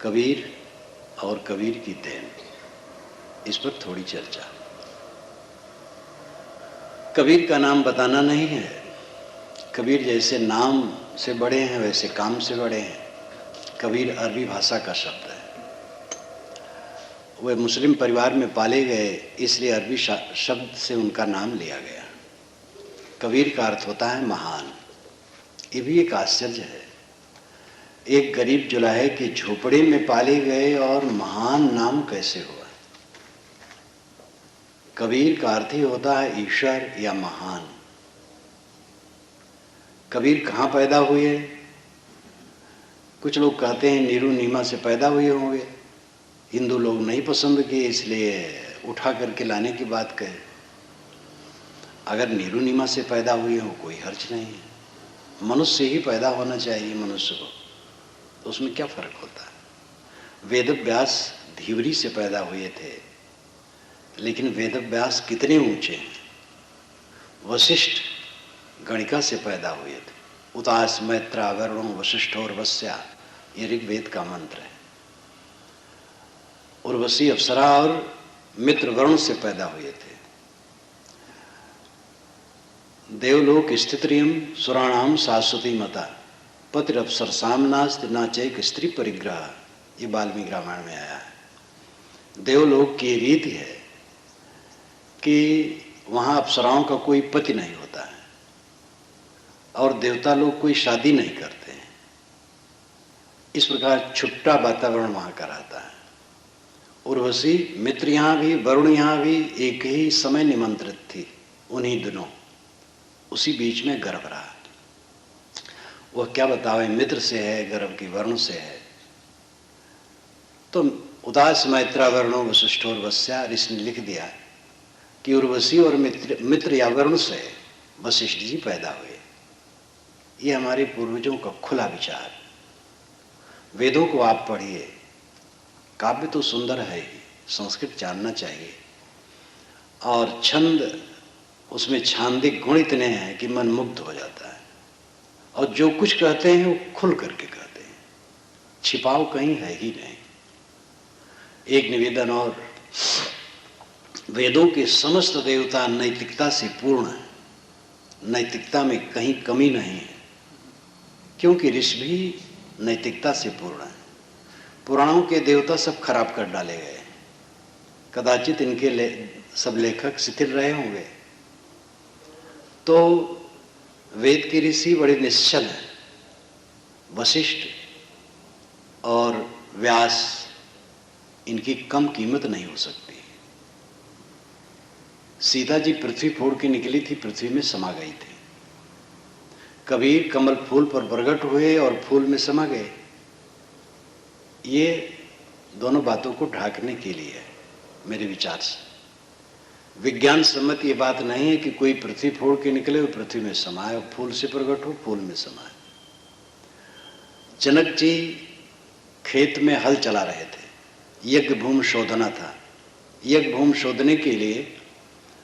कबीर और कबीर की देन, इस पर थोड़ी चर्चा। कबीर का नाम बताना नहीं है। कबीर जैसे नाम से बड़े हैं वैसे काम से बड़े हैं। कबीर अरबी भाषा का शब्द है। वे मुस्लिम परिवार में पाले गए, इसलिए अरबी शब्द से उनका नाम लिया गया। कबीर का अर्थ होता है महान। ये भी एक आश्चर्य है। एक गरीब जुलाहे के झोपड़े में पाले गए और महान नाम कैसे हुआ? कबीर का अर्थ ही होता है ईश्वर या महान। कबीर कहाँ पैदा हुए? कुछ लोग कहते हैं नीरू नीमा से पैदा हुए होंगे। हिंदू लोग नहीं पसंद किए, इसलिए उठा करके लाने की बात कहे। अगर नीरू नीमा से पैदा हुए हो कोई हर्ज नहीं है। मनुष्य ही पैदा होना चाहिए मनुष्य को, तो उसमें क्या फर्क होता है? वेदव्यास धीवरी से पैदा हुए थे, लेकिन वेदव्यास कितने ऊंचे हैं। वशिष्ठ गणिका से पैदा हुए थे। उतास मैत्रा वरुणो वशिष्ठ और वस्या, ये ऋग्वेद का मंत्र है। उर्वशी अप्सरा और मित्र वरुण से पैदा हुए थे। देवलोक स्थितिरियम सुराणाम शाश्वती मता पतिरप्सरसाम नास्ति नाचैक स्त्री परिग्रह, ये वाल्मीकि रामायण में आया है। देवलोक की रीति है कि वहाँ अप्सराओं का कोई पति नहीं होता है और देवता लोग कोई शादी नहीं करते हैं। इस प्रकार छुट्टा वातावरण वहाँ का रहता है। उर्वशी मित्र यहाँ भी, वरुण यहाँ भी एक ही समय निमंत्रित थी उन्हीं दिनों। उसी बीच में गर्भ रहा। वह क्या बतावे, मित्र से है गर्भ की, वरुण से है। तो उदास मैत्रा वरुणो वशिष्ठ और वस्या, इसने लिख दिया कि उर्वशी और मित्र या वरुण से वशिष्ठ जी पैदा हुए। ये हमारे पूर्वजों का खुला विचार। वेदों को आप पढ़िए, काव्य तो सुंदर है ही, संस्कृत जानना चाहिए। और छंद, उसमें छांदिक गुण इतने हैं कि मन मुग्ध हो जाता है। और जो कुछ कहते हैं वो खुल करके कहते हैं, छिपाव कहीं है ही नहीं। एक निवेदन और, वेदों के समस्त देवता नैतिकता से पूर्ण है। नैतिकता में कहीं कमी नहीं है, क्योंकि ऋषि भी नैतिकता से पूर्ण है। पुराणों के देवता सब खराब कर डाले गए। कदाचित इनके सब लेखक शिथिल रहे होंगे। तो वेद के ऋषि बड़े निश्चल हैं। वशिष्ठ और व्यास, इनकी कम कीमत नहीं हो सकती। सीता जी पृथ्वी फोड़ के निकली थी, पृथ्वी में समा गई थी। कबीर कमल फूल पर प्रकट हुए और फूल में समा गए। ये दोनों बातों को ढांकने के लिए है मेरे विचार से। विज्ञान सम्मत ये बात नहीं है कि कोई पृथ्वी फोड़ के निकले और पृथ्वी में समाये, और फूल से प्रकट हो फूल में समाये। जनक जी खेत में हल चला रहे थे, यज्ञ भूमि शोधना था। यज्ञ भूमि शोधने के लिए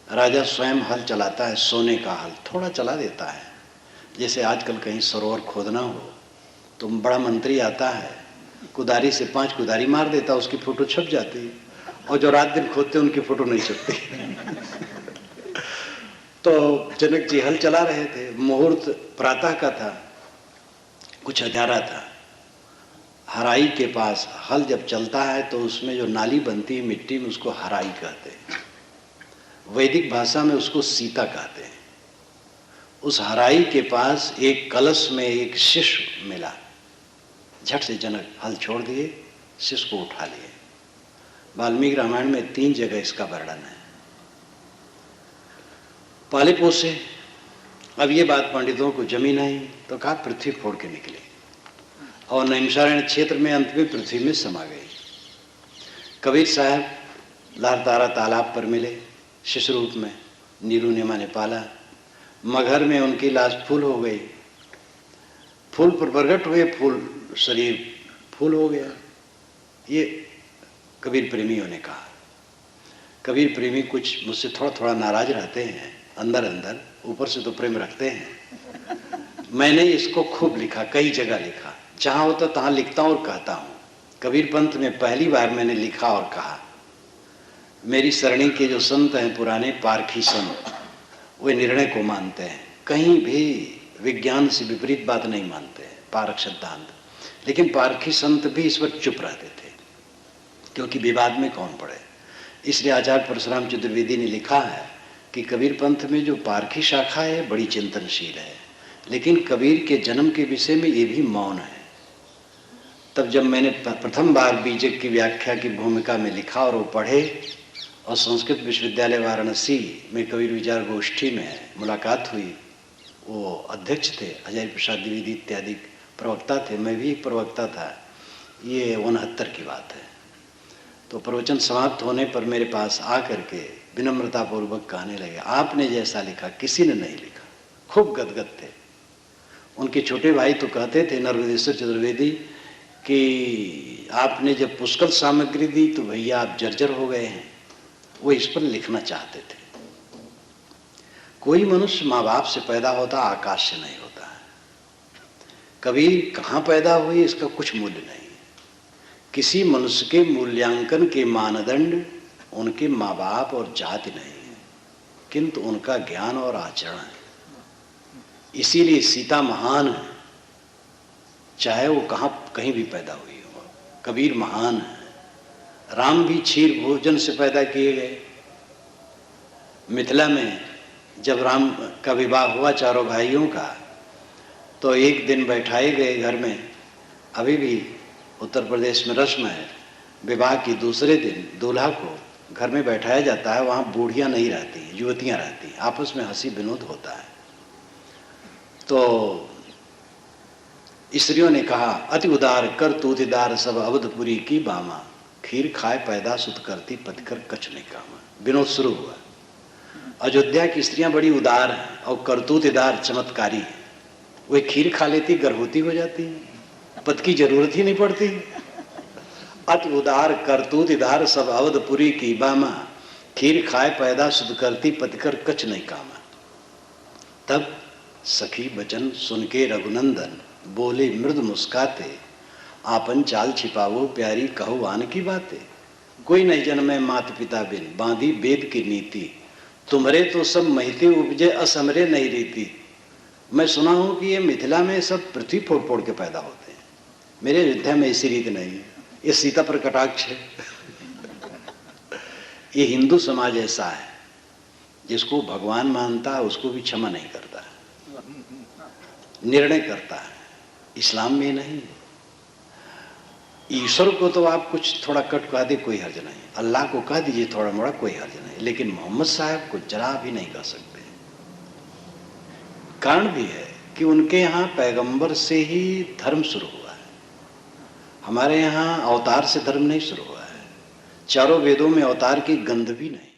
राजा स्वयं हल चलाता है, सोने का हल थोड़ा चला देता है। जैसे आजकल कहीं सरोवर खोदना हो तो बड़ा मंत्री आता है, कुदारी से 5 कुदारी मार देता, उसकी फोटो छप जाती है, और जो रात दिन खोदते उनकी फोटो नहीं छपती। तो जनक जी हल चला रहे थे। मुहूर्त प्रातः का था, कुछ अंधारा था। हराई के पास हल जब चलता है तो उसमें जो नाली बनती है मिट्टी में, उसको हराई कहते हैं। वैदिक भाषा में उसको सीता कहते हैं। उस हराई के पास एक कलश में एक शिशु मिला। झट से जनक हल छोड़ दिए, शिशु को उठा लिए। वाल्मीकि रामायण में 3 जगह इसका वर्णन है। पाले पोसे। अब ये बात पंडितों को जमी नहीं, तो कहा पृथ्वी फोड़ के निकले, और नैमिषारण्य क्षेत्र में अंत में पृथ्वी में समा गई। कबीर साहब लहरतारा तालाब पर मिले शिशु रूप में, नीरू नीमा ने पाला। मगहर में उनकी लाश फूल हो गई। फूल पर प्रकट हुए, फूल शरीर फूल हो गया। ये कबीर प्रेमियों ने कहा। कबीर प्रेमी कुछ मुझसे थोड़ा थोड़ा नाराज रहते हैं अंदर अंदर, ऊपर से तो प्रेम रखते हैं। मैंने इसको खूब लिखा, कई जगह लिखा, जहाँ होता तहाँ लिखता हूँ और कहता हूँ। कबीर पंथ में पहली बार मैंने लिखा और कहा, मेरी सरणी के जो संत हैं पुराने पारखी संत, वे निर्णय को मानते हैं, कहीं भी विज्ञान से विपरीत बात नहीं मानते हैं, पारक सिद्धांत। लेकिन पारखी संत भी इस पर चुप रहते थे, क्योंकि विवाद में कौन पड़े। इसलिए आचार्य परशुराम चतुर्वेदी ने लिखा है कि कबीर पंथ में जो पारखी शाखा है बड़ी चिंतनशील है, लेकिन कबीर के जन्म के विषय में ये भी मौन है। तब जब मैंने प्रथम बार बीजक की व्याख्या की भूमिका में लिखा और वो पढ़े, और संस्कृत विश्वविद्यालय वाराणसी में कबीर विचार गोष्ठी में मुलाकात हुई, वो अध्यक्ष थे, अजय प्रसाद द्विवेदी इत्यादि प्रवक्ता थे, मैं भी एक प्रवक्ता था, ये 69 की बात है। तो प्रवचन समाप्त होने पर मेरे पास आकर के विनम्रतापूर्वक कहने लगे, आपने जैसा लिखा किसी ने नहीं लिखा। खूब गदगद थे। उनके छोटे भाई तो कहते थे नर्मदेश्वर चतुर्वेदी कि आपने जब पुष्कल सामग्री दी तो भैया आप जर्जर हो गए हैं। वो इस पर लिखना चाहते थे। कोई मनुष्य माँ बाप से पैदा होता, आकाश से नहीं होता है। कबीर कहाँ पैदा हुए इसका कुछ मूल्य नहीं है। किसी मनुष्य के मूल्यांकन के मानदंड उनके माँ बाप और जाति नहीं है, किंतु उनका ज्ञान और आचरण है। इसीलिए सीता महान है, चाहे वो कहीं भी पैदा हुई हो। कबीर महान है। राम भी क्षीर भोजन से पैदा किए गए। मिथिला में जब राम का विवाह हुआ चारों भाइयों का, तो एक दिन बैठाए गए घर में। अभी भी उत्तर प्रदेश में रस्म है, विवाह की दूसरे दिन दूल्हा को घर में बैठाया जाता है। वहाँ बूढ़ियाँ नहीं रहती, युवतियाँ रहती, आपस में हंसी विनोद होता है। तो स्त्रियों ने कहा, अति उदार कर तूतिदार सब अवधपुरी की बामा, खीर खाए पैदा सुत करती पतिकर कछ नहीं कामा। विनोद शुरू हुआ। अयोध्या की स्त्रियां बड़ी उदार हैं और करतूतदार चमत्कारी हैं। वे खीर खा लेती, गर्भवती हो जाती, पति की जरूरत ही नहीं पड़ती। अति उदार करतूतदार सब अवधपुरी की बामा, खीर खाए पैदा सुत करती पतिकर कछ नहीं कामा। तब सखी बचन सुन के रघुनंदन, बोले मृद मुस्काते, आपन चाल छिपावो प्यारी कहो आन की बातें। कोई नहीं जन्मे मात पिता बिन, बांधी वेद की नीति, तुम्हारे तो सब महिते उपजे असमरे नहीं रीति। मैं सुना हूं कि ये मिथिला में सब पृथ्वी फोड़ फोड़ के पैदा होते हैं, मेरे अयोध्या में ऐसी रीति नहीं है। ये सीता पर कटाक्ष है। ये हिंदू समाज ऐसा है, जिसको भगवान मानता है उसको भी क्षमा नहीं करता, निर्णय करता है। इस्लाम में नहीं। ईश्वर को तो आप कुछ थोड़ा कट कह दे कोई हर्ज नहीं, अल्लाह को कह दीजिए थोड़ा मोड़ा कोई हर्ज नहीं, लेकिन मोहम्मद साहब को जरा भी नहीं कह सकते। कारण भी है कि उनके यहाँ पैगंबर से ही धर्म शुरू हुआ है, हमारे यहाँ अवतार से धर्म नहीं शुरू हुआ है। चारों वेदों में अवतार की गंध भी नहीं।